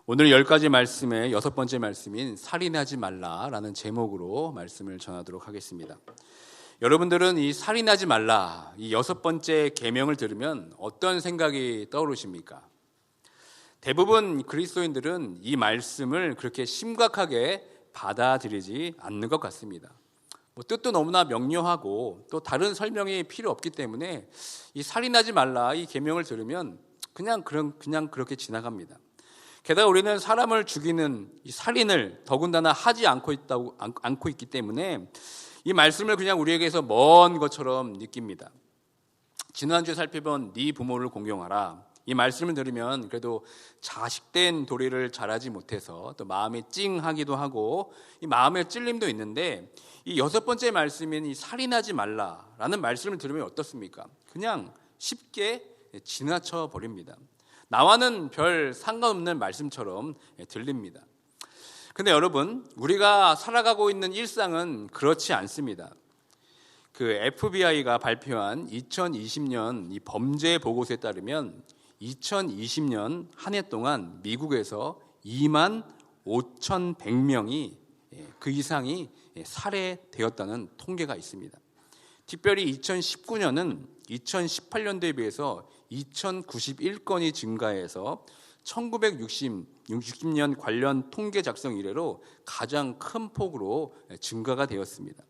오늘 10가지 말씀의 6번째 말씀인 살인하지 말라라는 제목으로 말씀을 전하도록 하겠습니다. 여러분들은 이 살인하지 말라, 이 6번째 계명을 들으면 어떤 생각이 떠오르십니까? 대부분 그리스도인들은 이 말씀을 그렇게 심각하게 받아들이지 않는 것 같습니다. 뜻도 너무나 명료하고 또 다른 설명이 필요 없기 때문에 이 살인하지 말라 이 계명을 들으면 그냥 그렇게 지나갑니다. 게다가 우리는 사람을 죽이는 이 살인을 더군다나 하지 않고 있기 때문에 이 말씀을 그냥 우리에게서 먼 것처럼 느낍니다. 지난주에 살펴본 네 부모를 공경하라, 이 말씀을 들으면 그래도 자식된 도리를 잘하지 못해서 또 마음이 찡하기도 하고 이 마음의 찔림도 있는데, 이 6번째 말씀인 이 살인하지 말라라는 말씀을 들으면 어떻습니까? 그냥 쉽게 지나쳐 버립니다. 나와는 별 상관없는 말씀처럼 들립니다. 근데 여러분, 우리가 살아가고 있는 일상은 그렇지 않습니다. 그 FBI가 발표한 2020년 이 범죄 보고서에 따르면 2020년 한 해 동안 미국에서 25,100명이 그 이상이 살해되었다는 통계가 있습니다. 특별히 2019년은 2018년도에 비해서 2091건이 증가해서 1960년 관련 통계 작성 이래로 가장 큰 폭으로 증가가 되었습니다.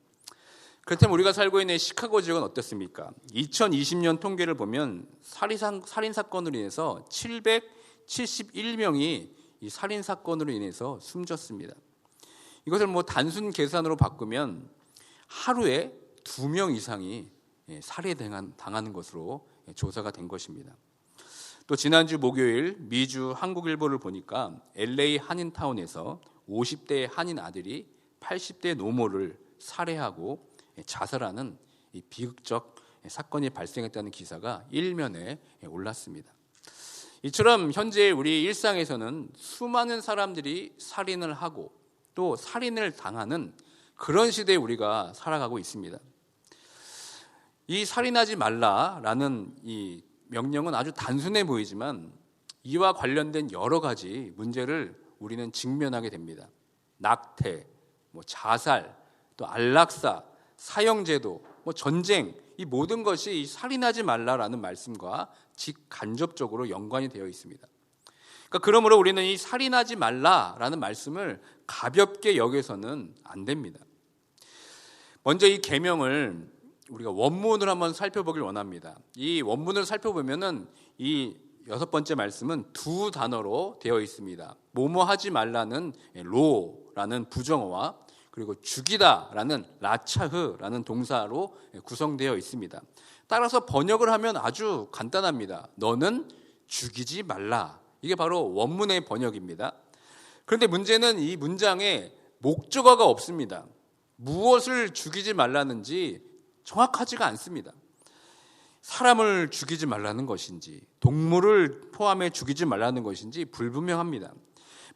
그렇다면 우리가 살고 있는 시카고 지역은 어떻습니까? 2020년 통계를 보면 살인 사건으로 인해서 771명이 이 살인 사건으로 인해서 숨졌습니다. 이것을 단순 계산으로 바꾸면 하루에 2명 이상이 살해당하는 것으로 조사가 된 것입니다. 또 지난주 목요일 미주 한국일보를 보니까 LA 한인타운에서 50대 한인 아들이 80대 노모를 살해하고 자살하는 이 비극적 사건이 발생했다는 기사가 일면에 올랐습니다. 이처럼 현재 우리 일상에서는 수많은 사람들이 살인을 하고 또 살인을 당하는 그런 시대에 우리가 살아가고 있습니다. 이 살인하지 말라라는 이 명령은 아주 단순해 보이지만 이와 관련된 여러 가지 문제를 우리는 직면하게 됩니다. 낙태, 자살, 또 안락사, 사형제도, 전쟁, 이 모든 것이 이 살인하지 말라라는 말씀과 직간접적으로 연관이 되어 있습니다. 그러므로 우리는 이 살인하지 말라라는 말씀을 가볍게 여겨서는 안 됩니다. 먼저 이 계명을 우리가 원문을 한번 살펴보길 원합니다. 이 원문을 살펴보면은 이 6번째 말씀은 2단어로 되어 있습니다. 뭐뭐 하지 말라는 로라는 부정어와 그리고 죽이다라는 라차흐라는 동사로 구성되어 있습니다. 따라서 번역을 하면 아주 간단합니다. 너는 죽이지 말라. 이게 바로 원문의 번역입니다. 그런데 문제는 이 문장에 목적어가 없습니다. 무엇을 죽이지 말라는지 정확하지가 않습니다. 사람을 죽이지 말라는 것인지 동물을 포함해 죽이지 말라는 것인지 불분명합니다.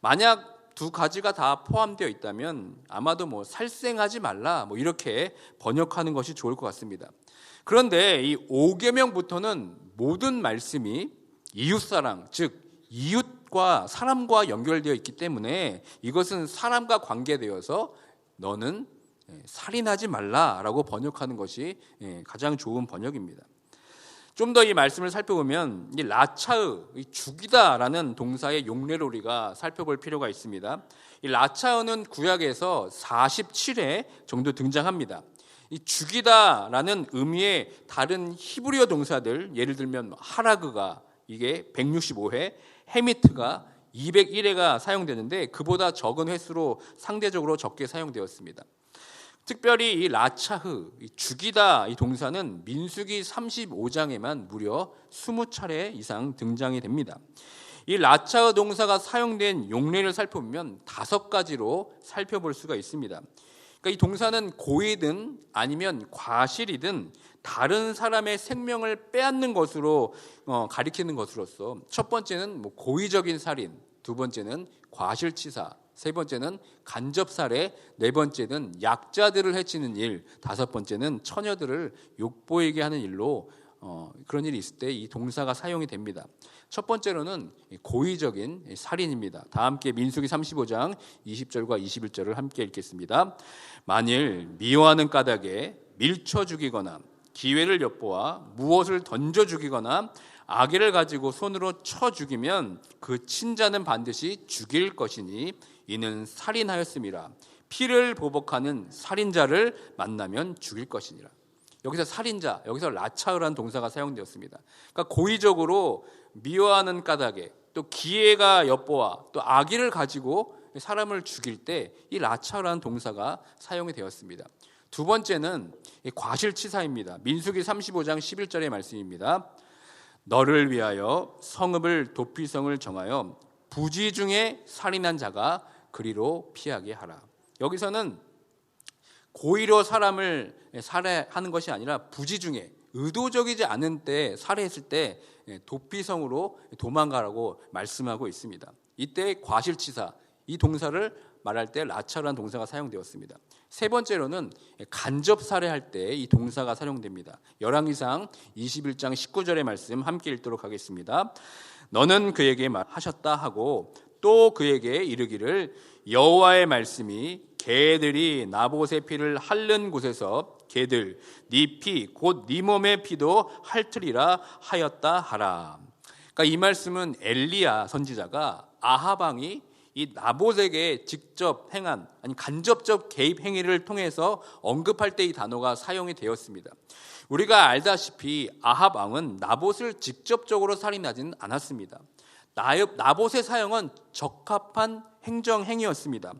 만약 2가지가 다 포함되어 있다면 아마도 살생하지 말라 이렇게 번역하는 것이 좋을 것 같습니다. 그런데 이 5계명부터는 모든 말씀이 이웃사랑, 즉 이웃과 사람과 연결되어 있기 때문에 이것은 사람과 관계되어서 너는 살인하지 말라라고 번역하는 것이 가장 좋은 번역입니다. 좀 더 이 말씀을 살펴보면 이 라차흐, 이 죽이다라는 동사의 용례를 우리가 살펴볼 필요가 있습니다. 이 라차흐는 구약에서 47회 정도 등장합니다. 이 죽이다라는 의미의 다른 히브리어 동사들, 예를 들면 하라그가 이게 165회, 헤미트가 201회가 사용되는데 그보다 적은 횟수로 상대적으로 적게 사용되었습니다. 특별히 이 라차흐, 이 죽이다 이 동사는 민수기 35장에만 무려 20차례 이상 등장이 됩니다. 이 라차흐 동사가 사용된 용례를 살펴보면 5가지로 살펴볼 수가 있습니다. 이 동사는 고의든 아니면 과실이든 다른 사람의 생명을 빼앗는 것으로 가리키는 것으로서 첫 번째는 고의적인 살인, 두 번째는 과실치사, 세 번째는 간접살해, 네 번째는 약자들을 해치는 일, 다섯 번째는 처녀들을 욕보이게 하는 일로 그런 일이 있을 때 이 동사가 사용이 됩니다. 첫 번째로는 고의적인 살인입니다. 다 함께 민수기 35장 20절과 21절을 함께 읽겠습니다. 만일 미워하는 까닭에 밀쳐 죽이거나 기회를 엿보아 무엇을 던져 죽이거나 아기를 가지고 손으로 쳐 죽이면 그 친자는 반드시 죽일 것이니 이는 살인하였음이라. 피를 보복하는 살인자를 만나면 죽일 것이니라. 여기서 살인자, 여기서 라차으라는 동사가 사용되었습니다. 그러니까 고의적으로 미워하는 까닭에 또 기회가 엿보아 또 악의를 가지고 사람을 죽일 때 이 라차으라는 동사가 사용이 되었습니다. 두 번째는 과실치사입니다. 민수기 35장 11절의 말씀입니다. 너를 위하여 성읍을 도피성을 정하여 부지 중에 살인한 자가 그리로 피하게 하라. 여기서는 고의로 사람을 살해하는 것이 아니라 부지 중에 의도적이지 않은 때 살해했을 때 도피성으로 도망가라고 말씀하고 있습니다. 이때 과실치사, 이 동사를 말할 때 라차라는 동사가 사용되었습니다. 세 번째로는 간접 살해할 때 이 동사가 사용됩니다. 열왕기상 21장 19절의 말씀 함께 읽도록 하겠습니다. 너는 그에게 말하셨다 하고 또 그에게 이르기를 여호와의 말씀이 개들이 나봇의 피를 핥는 곳에서 개들 네 피 곧 네 몸의 피도 핥으리라 하였다 하라. 그러니까 이 말씀은 엘리야 선지자가 아합 왕이 이 나봇에게 직접 행한 아니 간접적 개입 행위를 통해서 언급할 때 이 단어가 사용이 되었습니다. 우리가 알다시피 아합 왕은 나봇을 직접적으로 살인하지는 않았습니다. 나봇의 사형은 적합한 행정 행위였습니다.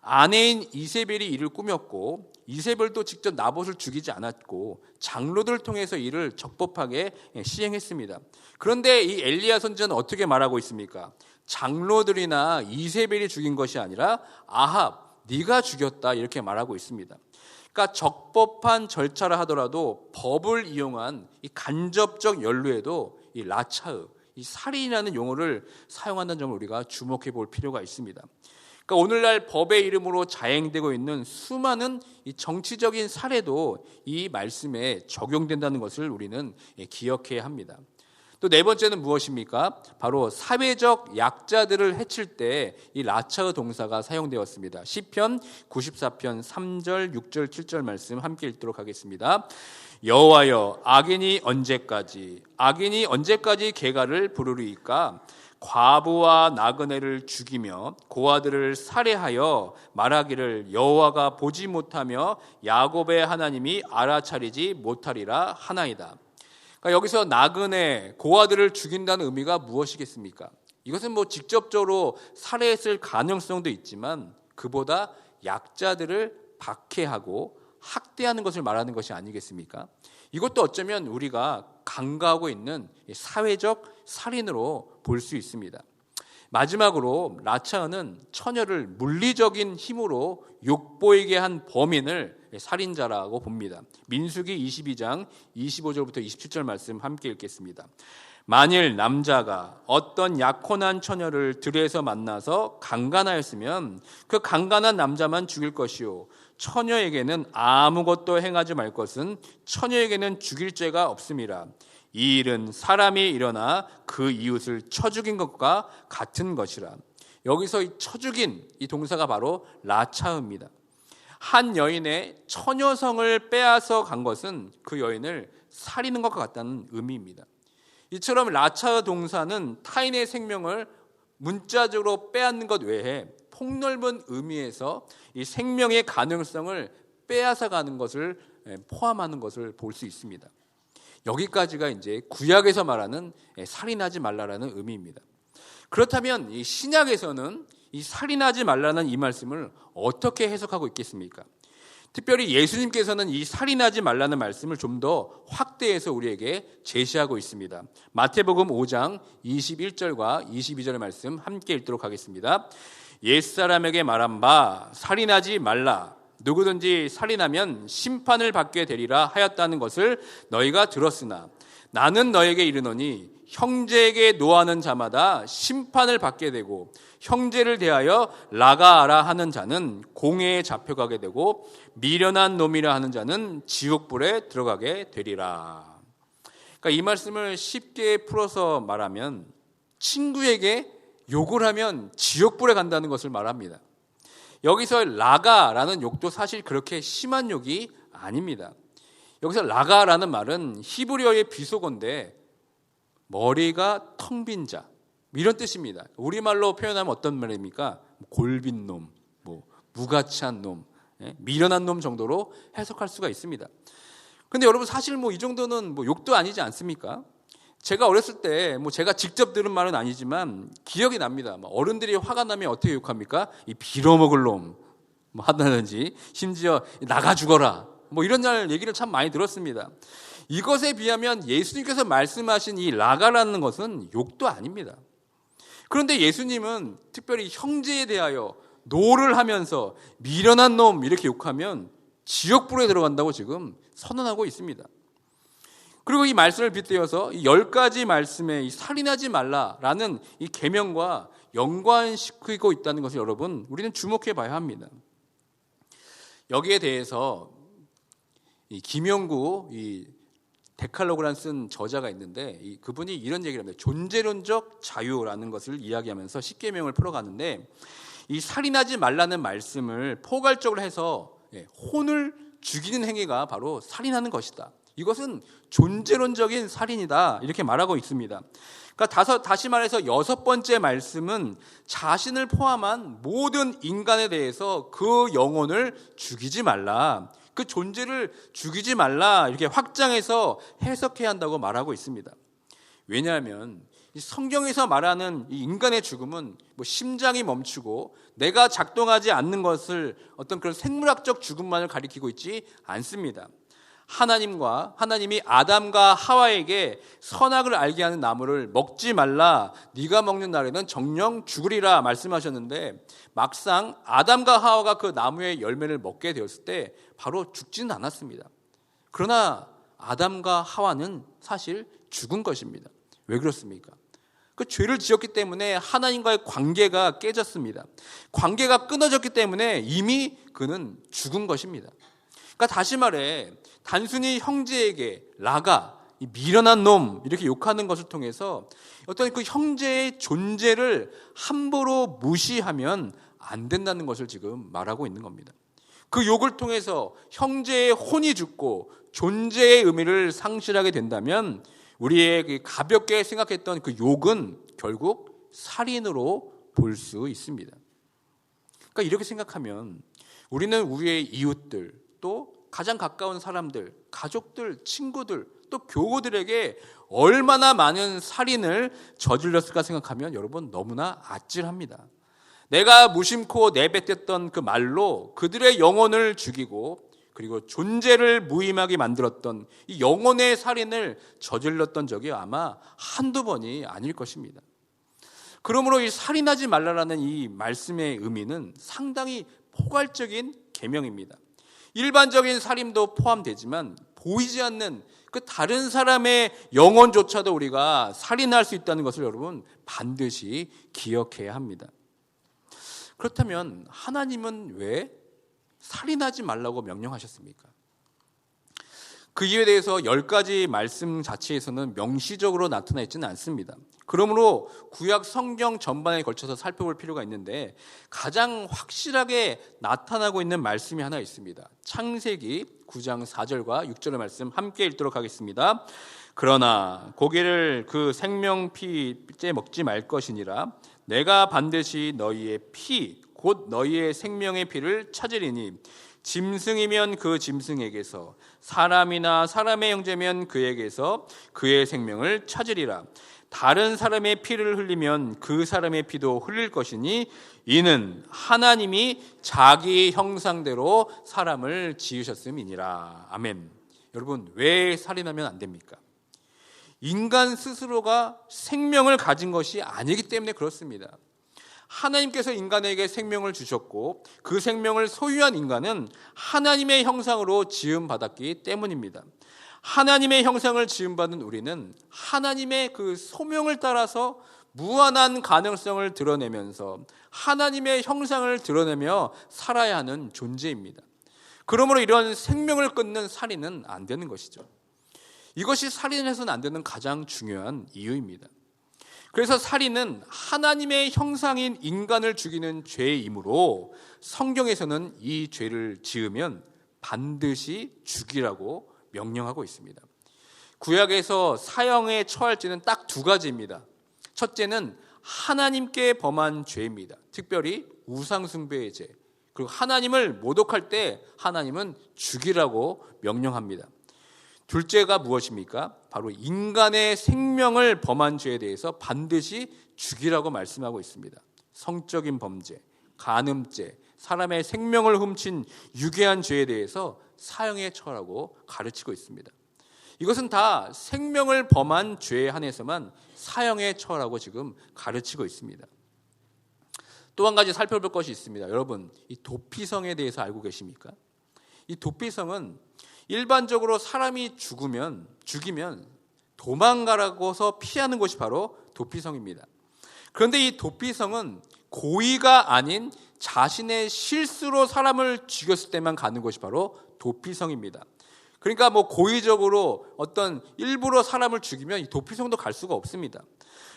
아내인 이세벨이 이를 꾸몄고 이세벨도 직접 나봇을 죽이지 않았고 장로들을 통해서 이를 적법하게 시행했습니다. 그런데 이 엘리야 선지자는 어떻게 말하고 있습니까? 장로들이나 이세벨이 죽인 것이 아니라 아합, 네가 죽였다 이렇게 말하고 있습니다. 그러니까 적법한 절차라 하더라도 법을 이용한 이 간접적 연루에도 이 라차으, 이 살인이라는 용어를 사용한다는 점을 우리가 주목해 볼 필요가 있습니다. 그러니까 오늘날 법의 이름으로 자행되고 있는 수많은 이 정치적인 사례도 이 말씀에 적용된다는 것을 우리는 기억해야 합니다. 또 네 번째는 무엇입니까? 바로 사회적 약자들을 해칠 때 이 라차의 동사가 사용되었습니다. 시편 94편 3절, 6절, 7절 말씀 함께 읽도록 하겠습니다. 여호와여 악인이 언제까지 계가를 부르리이까? 과부와 나그네를 죽이며 고아들을 살해하여 말하기를 여호와가 보지 못하며 야곱의 하나님이 알아차리지 못하리라 하나이다. 그러니까 여기서 나그네, 고아들을 죽인다는 의미가 무엇이겠습니까? 이것은 직접적으로 살해했을 가능성도 있지만 그보다 약자들을 박해하고 학대하는 것을 말하는 것이 아니겠습니까? 이것도 어쩌면 우리가 간과하고 있는 사회적 살인으로 볼 수 있습니다. 마지막으로 라차은은 처녀를 물리적인 힘으로 욕보이게 한 범인을 살인자라고 봅니다. 민수기 22장 25절부터 27절 말씀 함께 읽겠습니다. 만일 남자가 어떤 약혼한 처녀를 들에서 만나서 강간하였으면 그 강간한 남자만 죽일 것이요 처녀에게는 아무것도 행하지 말 것은 처녀에게는 죽일 죄가 없음이라. 이 일은 사람이 일어나 그 이웃을 쳐 죽인 것과 같은 것이라. 여기서 이 쳐 죽인 이 동사가 바로 라차입니다. 한 여인의 처녀성을 빼앗아 간 것은 그 여인을 살리는 것과 같다는 의미입니다. 이처럼 라차의 동사는 타인의 생명을 문자적으로 빼앗는 것 외에 폭넓은 의미에서 이 생명의 가능성을 빼앗아 가는 것을 포함하는 것을 볼 수 있습니다. 여기까지가 이제 구약에서 말하는 살인하지 말라라는 의미입니다. 그렇다면 이 신약에서는 이 살인하지 말라는 이 말씀을 어떻게 해석하고 있겠습니까? 특별히 예수님께서는 이 살인하지 말라는 말씀을 좀 더 확대해서 우리에게 제시하고 있습니다. 마태복음 5장 21절과 22절의 말씀 함께 읽도록 하겠습니다. 옛사람에게 말한 바 살인하지 말라. 누구든지 살인하면 심판을 받게 되리라 하였다는 것을 너희가 들었으나 나는 너에게 이르노니 형제에게 노하는 자마다 심판을 받게 되고 형제를 대하여 라가아라 하는 자는 공회에 잡혀가게 되고 미련한 놈이라 하는 자는 지옥불에 들어가게 되리라. 그러니까 이 말씀을 쉽게 풀어서 말하면 친구에게 욕을 하면 지옥불에 간다는 것을 말합니다. 여기서 라가라는 욕도 사실 그렇게 심한 욕이 아닙니다. 여기서 라가라는 말은 히브리어의 비속어인데 머리가 텅 빈 자, 이런 뜻입니다. 우리말로 표현하면 어떤 말입니까? 골빈 놈, 무가치한 놈, 미련한 놈 정도로 해석할 수가 있습니다. 근데 여러분 사실 이 정도는 욕도 아니지 않습니까? 제가 어렸을 때 제가 직접 들은 말은 아니지만 기억이 납니다. 어른들이 화가 나면 어떻게 욕합니까? 이 빌어먹을 놈 하다든지 심지어 나가 죽어라 이런 날 얘기를 참 많이 들었습니다. 이것에 비하면 예수님께서 말씀하신 이 라가라는 것은 욕도 아닙니다. 그런데 예수님은 특별히 형제에 대하여 노를 하면서 미련한 놈 이렇게 욕하면 지옥불에 들어간다고 지금 선언하고 있습니다. 그리고 이 말씀을 빗대어서 10가지 말씀에 이 살인하지 말라라는 이 계명과 연관시키고 있다는 것을 여러분 우리는 주목해 봐야 합니다. 여기에 대해서 이 김영구 이 데칼로그란 쓴 저자가 있는데 그분이 이런 얘기를 합니다. 존재론적 자유라는 것을 이야기하면서 십계명을 풀어가는데 이 살인하지 말라는 말씀을 포괄적으로 해서 혼을 죽이는 행위가 바로 살인하는 것이다. 이것은 존재론적인 살인이다. 이렇게 말하고 있습니다. 그러니까 다시 말해서 6번째 말씀은 자신을 포함한 모든 인간에 대해서 그 영혼을 죽이지 말라. 그 존재를 죽이지 말라. 이렇게 확장해서 해석해야 한다고 말하고 있습니다. 왜냐하면 이 성경에서 말하는 이 인간의 죽음은 심장이 멈추고 내가 작동하지 않는 것을 어떤 그런 생물학적 죽음만을 가리키고 있지 않습니다. 하나님이 아담과 하와에게 선악을 알게 하는 나무를 먹지 말라, 네가 먹는 날에는 정령 죽으리라 말씀하셨는데 막상 아담과 하와가 그 나무의 열매를 먹게 되었을 때 바로 죽지는 않았습니다. 그러나 아담과 하와는 사실 죽은 것입니다. 왜 그렇습니까? 그 죄를 지었기 때문에 하나님과의 관계가 깨졌습니다. 관계가 끊어졌기 때문에 이미 그는 죽은 것입니다. 그러니까 다시 말해 단순히 형제에게 라가, 미련한 놈 이렇게 욕하는 것을 통해서 어떤 그 형제의 존재를 함부로 무시하면 안 된다는 것을 지금 말하고 있는 겁니다. 그 욕을 통해서 형제의 혼이 죽고 존재의 의미를 상실하게 된다면 우리의 가볍게 생각했던 그 욕은 결국 살인으로 볼 수 있습니다. 그러니까 이렇게 생각하면 우리는 우리의 이웃들 또 가장 가까운 사람들, 가족들, 친구들, 또 교우들에게 얼마나 많은 살인을 저질렀을까 생각하면 여러분 너무나 아찔합니다. 내가 무심코 내뱉었던 그 말로 그들의 영혼을 죽이고 그리고 존재를 무의미하게 만들었던 이 영혼의 살인을 저질렀던 적이 아마 한두 번이 아닐 것입니다. 그러므로 이 살인하지 말라라는 이 말씀의 의미는 상당히 포괄적인 계명입니다. 일반적인 살인도 포함되지만 보이지 않는 그 다른 사람의 영혼조차도 우리가 살인할 수 있다는 것을 여러분 반드시 기억해야 합니다. 그렇다면 하나님은 왜 살인하지 말라고 명령하셨습니까? 그 이유에 대해서 10가지 말씀 자체에서는 명시적으로 나타나 있지는 않습니다. 그러므로 구약 성경 전반에 걸쳐서 살펴볼 필요가 있는데 가장 확실하게 나타나고 있는 말씀이 하나 있습니다. 창세기 9장 4절과 6절의 말씀 함께 읽도록 하겠습니다. 그러나 고기를 그 생명피째 먹지 말 것이니라. 내가 반드시 너희의 피 곧 너희의 생명의 피를 찾으리니 짐승이면 그 짐승에게서 사람이나 사람의 형제면 그에게서 그의 생명을 찾으리라. 다른 사람의 피를 흘리면 그 사람의 피도 흘릴 것이니 이는 하나님이 자기 형상대로 사람을 지으셨음이니라. 아멘. 여러분 왜 살인하면 안 됩니까? 인간 스스로가 생명을 가진 것이 아니기 때문에 그렇습니다. 하나님께서 인간에게 생명을 주셨고 그 생명을 소유한 인간은 하나님의 형상으로 지음받았기 때문입니다. 하나님의 형상을 지음받은 우리는 하나님의 그 소명을 따라서 무한한 가능성을 드러내면서 하나님의 형상을 드러내며 살아야 하는 존재입니다. 그러므로 이런 생명을 끊는 살인은 안 되는 것이죠. 이것이 살인을 해서는 안 되는 가장 중요한 이유입니다. 그래서 살인은 하나님의 형상인 인간을 죽이는 죄이므로 성경에서는 이 죄를 지으면 반드시 죽이라고 명령하고 있습니다. 구약에서 사형에 처할 죄는 딱 두 가지입니다. 첫째는 하나님께 범한 죄입니다. 특별히 우상숭배의 죄. 그리고 하나님을 모독할 때 하나님은 죽이라고 명령합니다. 둘째가 무엇입니까? 바로 인간의 생명을 범한 죄에 대해서 반드시 죽이라고 말씀하고 있습니다. 성적인 범죄, 간음죄, 사람의 생명을 훔친 유괴한 죄에 대해서 사형에 처하라고 가르치고 있습니다. 이것은 다 생명을 범한 죄에 한해서만 사형에 처하라고 지금 가르치고 있습니다. 또 한 가지 살펴볼 것이 있습니다. 여러분, 이 도피성에 대해서 알고 계십니까? 이 도피성은 일반적으로 사람이 죽이면 도망가라고서 피하는 곳이 바로 도피성입니다. 그런데 이 도피성은 고의가 아닌 자신의 실수로 사람을 죽였을 때만 가는 곳이 바로 도피성입니다. 그러니까 고의적으로 어떤 일부러 사람을 죽이면 이 도피성도 갈 수가 없습니다.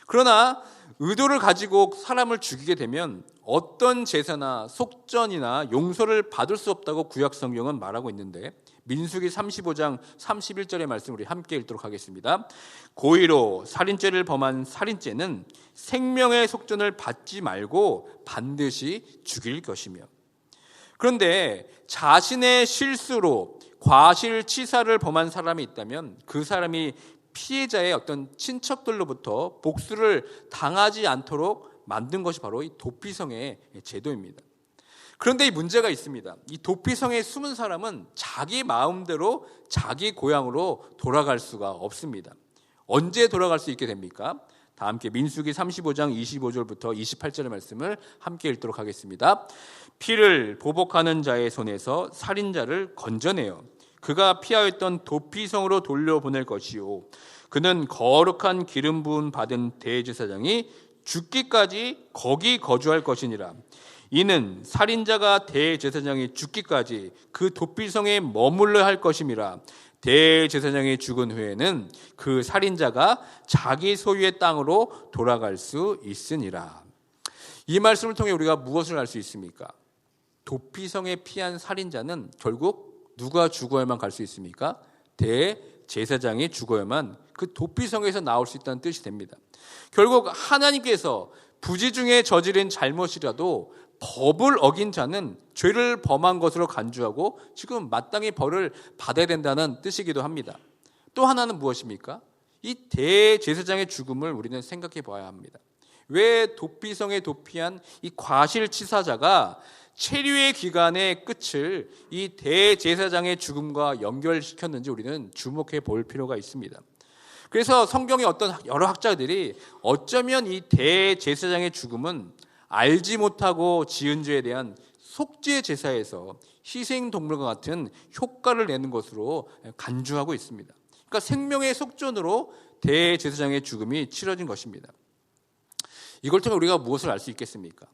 그러나 의도를 가지고 사람을 죽이게 되면 어떤 제사나 속전이나 용서를 받을 수 없다고 구약 성경은 말하고 있는데, 민수기 35장 31절의 말씀 우리 함께 읽도록 하겠습니다. 고의로 살인죄를 범한 살인죄는 생명의 속전을 받지 말고 반드시 죽일 것이며, 그런데 자신의 실수로 과실치사를 범한 사람이 있다면 그 사람이 피해자의 어떤 친척들로부터 복수를 당하지 않도록 만든 것이 바로 이 도피성의 제도입니다. 그런데 이 문제가 있습니다. 이 도피성에 숨은 사람은 자기 마음대로 자기 고향으로 돌아갈 수가 없습니다. 언제 돌아갈 수 있게 됩니까? 다 함께 민수기 35장 25절부터 28절의 말씀을 함께 읽도록 하겠습니다. 피를 보복하는 자의 손에서 살인자를 건져내어 그가 피하였던 도피성으로 돌려보낼 것이요, 그는 거룩한 기름 부음 받은 대제사장이 죽기까지 거기 거주할 것이니라. 이는 살인자가 대제사장이 죽기까지 그 도피성에 머물러 할 것임이라. 대제사장이 죽은 후에는 그 살인자가 자기 소유의 땅으로 돌아갈 수 있으니라. 이 말씀을 통해 우리가 무엇을 알 수 있습니까? 도피성에 피한 살인자는 결국 누가 죽어야만 갈 수 있습니까? 대제사장이 죽어야만 그 도피성에서 나올 수 있다는 뜻이 됩니다. 결국 하나님께서 부지중에 저지른 잘못이라도 법을 어긴 자는 죄를 범한 것으로 간주하고 지금 마땅히 벌을 받아야 된다는 뜻이기도 합니다. 또 하나는 무엇입니까? 이 대제사장의 죽음을 우리는 생각해 봐야 합니다. 왜 도피성에 도피한 이 과실치사자가 체류의 기간의 끝을 이 대제사장의 죽음과 연결시켰는지 우리는 주목해 볼 필요가 있습니다. 그래서 성경의 어떤 여러 학자들이 어쩌면 이 대제사장의 죽음은 알지 못하고 지은 죄에 대한 속죄 제사에서 희생동물과 같은 효과를 내는 것으로 간주하고 있습니다. 그러니까 생명의 속전으로 대제사장의 죽음이 치러진 것입니다. 이걸 통해 우리가 무엇을 알 수 있겠습니까?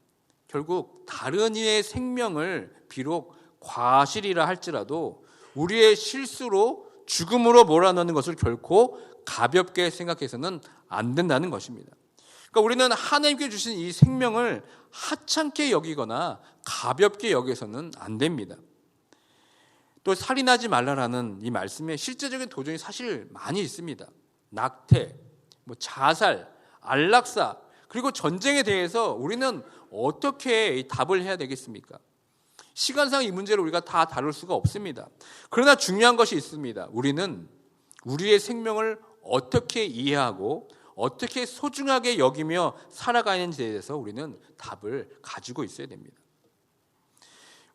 결국 다른 이의 생명을 비록 과실이라 할지라도 우리의 실수로 죽음으로 몰아넣는 것을 결코 가볍게 생각해서는 안 된다는 것입니다. 그러니까 우리는 하나님께 주신 이 생명을 하찮게 여기거나 가볍게 여기서는 안 됩니다. 또 살인하지 말라라는 이 말씀에 실제적인 도전이 사실 많이 있습니다. 낙태, 자살, 안락사, 그리고 전쟁에 대해서 우리는 어떻게 답을 해야 되겠습니까? 시간상 이 문제를 우리가 다 다룰 수가 없습니다. 그러나 중요한 것이 있습니다. 우리는 우리의 생명을 어떻게 이해하고 어떻게 소중하게 여기며 살아가는지에 대해서 우리는 답을 가지고 있어야 됩니다.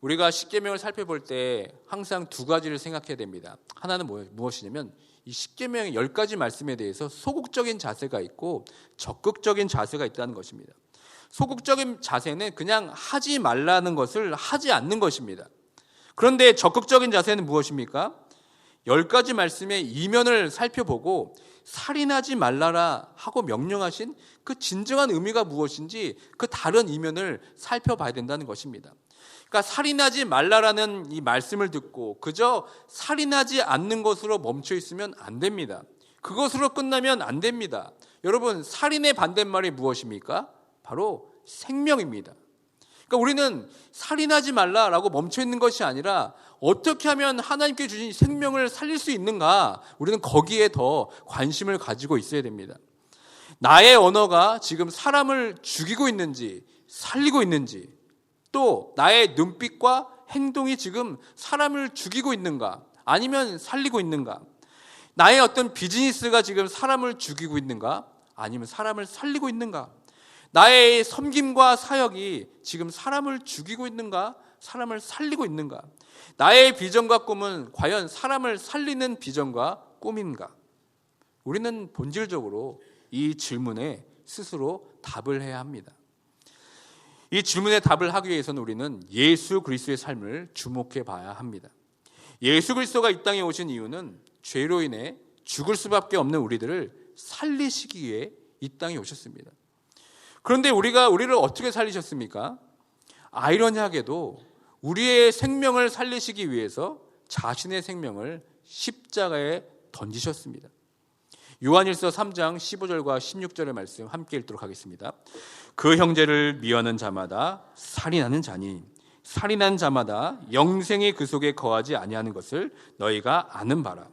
우리가 십계명을 살펴볼 때 항상 두 가지를 생각해야 됩니다. 하나는 무엇이냐면 이 십계명의 10가지 말씀에 대해서 소극적인 자세가 있고 적극적인 자세가 있다는 것입니다. 소극적인 자세는 그냥 하지 말라는 것을 하지 않는 것입니다. 그런데 적극적인 자세는 무엇입니까? 10가지 말씀의 이면을 살펴보고 살인하지 말라라 하고 명령하신 그 진정한 의미가 무엇인지 그 다른 이면을 살펴봐야 된다는 것입니다. 그러니까 살인하지 말라라는 이 말씀을 듣고 그저 살인하지 않는 것으로 멈춰 있으면 안 됩니다. 그것으로 끝나면 안 됩니다. 여러분, 살인의 반대말이 무엇입니까? 바로 생명입니다. 그러니까 우리는 살인하지 말라라고 멈춰 있는 것이 아니라 어떻게 하면 하나님께 주신 생명을 살릴 수 있는가, 우리는 거기에 더 관심을 가지고 있어야 됩니다. 나의 언어가 지금 사람을 죽이고 있는지 살리고 있는지, 또 나의 눈빛과 행동이 지금 사람을 죽이고 있는가 아니면 살리고 있는가, 나의 어떤 비즈니스가 지금 사람을 죽이고 있는가 아니면 사람을 살리고 있는가, 나의 섬김과 사역이 지금 사람을 죽이고 있는가 사람을 살리고 있는가, 나의 비전과 꿈은 과연 사람을 살리는 비전과 꿈인가. 우리는 본질적으로 이 질문에 스스로 답을 해야 합니다. 이 질문에 답을 하기 위해서는 우리는 예수 그리스도의 삶을 주목해 봐야 합니다. 예수 그리스도가 이 땅에 오신 이유는 죄로 인해 죽을 수밖에 없는 우리들을 살리시기 위해 이 땅에 오셨습니다. 그런데 우리를 어떻게 살리셨습니까? 아이러니하게도 우리의 생명을 살리시기 위해서 자신의 생명을 십자가에 던지셨습니다. 요한일서 3장 15절과 16절의 말씀 함께 읽도록 하겠습니다. 그 형제를 미워하는 자마다 살인하는 자니 살인한 자마다 영생이 그 속에 거하지 아니하는 것을 너희가 아는 바라.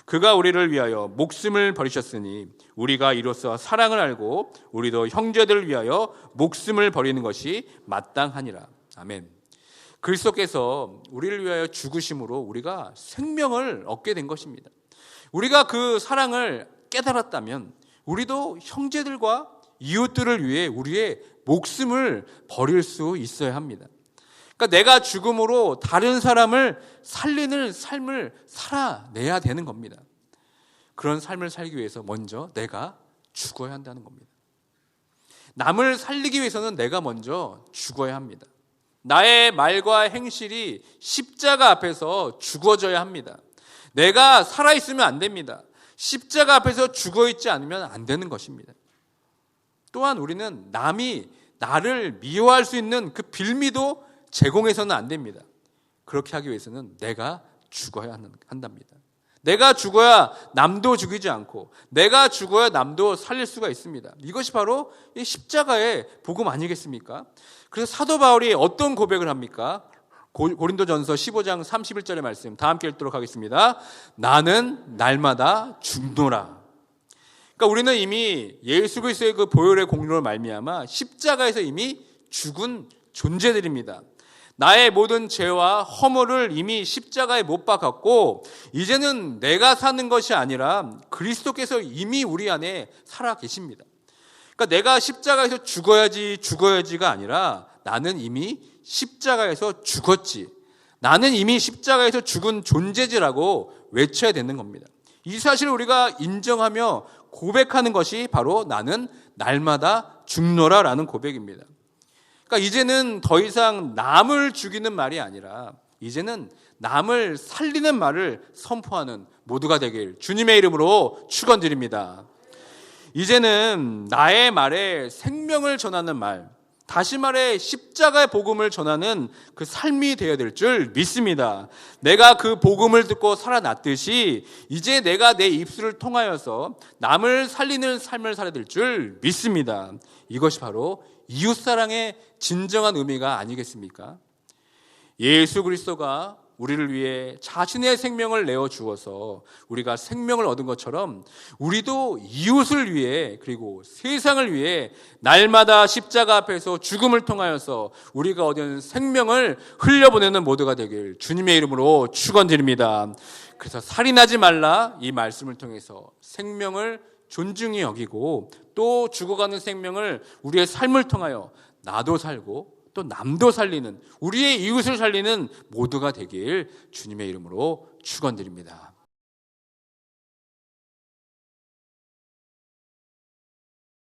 그가 우리를 위하여 목숨을 버리셨으니 우리가 이로써 사랑을 알고 우리도 형제들을 위하여 목숨을 버리는 것이 마땅하니라. 아멘. 그리스도께서 우리를 위하여 죽으심으로 우리가 생명을 얻게 된 것입니다. 우리가 그 사랑을 깨달았다면 우리도 형제들과 이웃들을 위해 우리의 목숨을 버릴 수 있어야 합니다. 그러니까 내가 죽음으로 다른 사람을 살리는 삶을 살아내야 되는 겁니다. 그런 삶을 살기 위해서 먼저 내가 죽어야 한다는 겁니다. 남을 살리기 위해서는 내가 먼저 죽어야 합니다. 나의 말과 행실이 십자가 앞에서 죽어져야 합니다. 내가 살아있으면 안 됩니다. 십자가 앞에서 죽어있지 않으면 안 되는 것입니다. 또한 우리는 남이 나를 미워할 수 있는 그 빌미도 제공해서는 안 됩니다. 그렇게 하기 위해서는 내가 죽어야 한답니다. 내가 죽어야 남도 죽이지 않고 내가 죽어야 남도 살릴 수가 있습니다. 이것이 바로 이 십자가의 복음 아니겠습니까? 그래서 사도 바울이 어떤 고백을 합니까? 고린도전서 15장 31절의 말씀 다 함께 읽도록 하겠습니다. 나는 날마다 죽노라. 그러니까 우리는 이미 예수 그리스도의 그 보혈의 공로로 말미암아 십자가에서 이미 죽은 존재들입니다. 나의 모든 죄와 허물을 이미 십자가에 못 박았고 이제는 내가 사는 것이 아니라 그리스도께서 이미 우리 안에 살아 계십니다. 그러니까 내가 십자가에서 죽어야지가 아니라 나는 이미 십자가에서 죽었지, 나는 이미 십자가에서 죽은 존재지라고 외쳐야 되는 겁니다. 이 사실을 우리가 인정하며 고백하는 것이 바로 나는 날마다 죽노라라는 고백입니다. 그러니까 이제는 더 이상 남을 죽이는 말이 아니라 이제는 남을 살리는 말을 선포하는 모두가 되길 주님의 이름으로 축원드립니다. 이제는 나의 말에 생명을 전하는 말, 다시 말해 십자가의 복음을 전하는 그 삶이 되어야 될 줄 믿습니다. 내가 그 복음을 듣고 살아났듯이 이제 내가 내 입술을 통하여서 남을 살리는 삶을 살아야 될 줄 믿습니다. 이것이 바로 이웃사랑의 진정한 의미가 아니겠습니까? 예수 그리스도가 우리를 위해 자신의 생명을 내어 주어서 우리가 생명을 얻은 것처럼 우리도 이웃을 위해 그리고 세상을 위해 날마다 십자가 앞에서 죽음을 통하여서 우리가 얻은 생명을 흘려보내는 모두가 되길 주님의 이름으로 축원드립니다. 그래서 살인하지 말라 이 말씀을 통해서 생명을 존중히 여기고 또 죽어가는 생명을 우리의 삶을 통하여 나도 살고 또 남도 살리는 우리의 이웃을 살리는 모두가 되길 주님의 이름으로 축원드립니다.